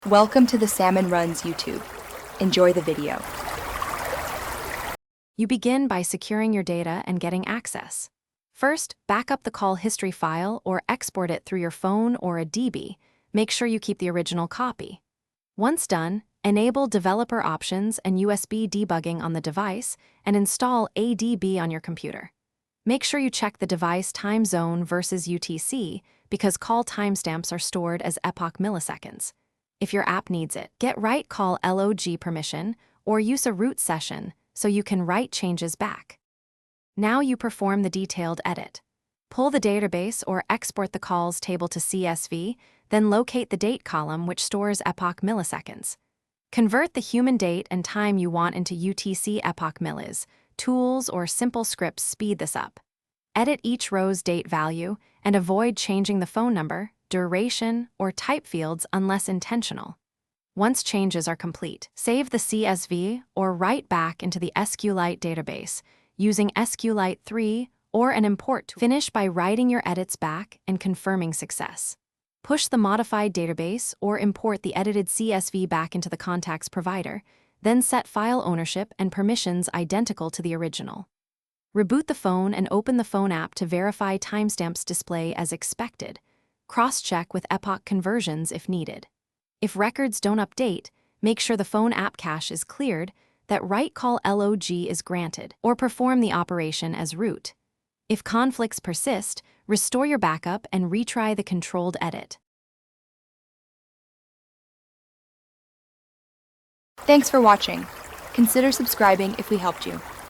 Welcome to the Salmon Runs YouTube. Enjoy the video. You begin by securing your data and getting access. First, back up the call history file or export it through your phone or a DB. Make sure you keep the original copy. Once done, enable developer options and USB debugging on the device and install ADB on your computer. Make sure you check the device time zone versus UTC because call timestamps are stored as epoch milliseconds. If your app needs it, get write call log permission or use a root session so you can write changes back. Now you perform the detailed edit. Pull the database or export the calls table to CSV, then locate the date column which stores epoch milliseconds. Convert the human date and time you want into UTC epoch millis. Tools or simple scripts speed this up. Edit each row's date value and avoid changing the phone number, duration, or type fields unless intentional. Once changes are complete, save the CSV or write back into the SQLite database using SQLite 3 or an import tool. Finish by writing your edits back and confirming success. Push the modified database or import the edited CSV back into the contacts provider, then set file ownership and permissions identical to the original. Reboot the phone and open the phone app to verify timestamps display as expected. Cross-check with epoch conversions if needed. If records don't update, make sure the phone app cache is cleared, that write call log is granted, or perform the operation as root. If conflicts persist, restore your backup and retry the controlled edit. Thanks for watching. Consider subscribing if we helped you.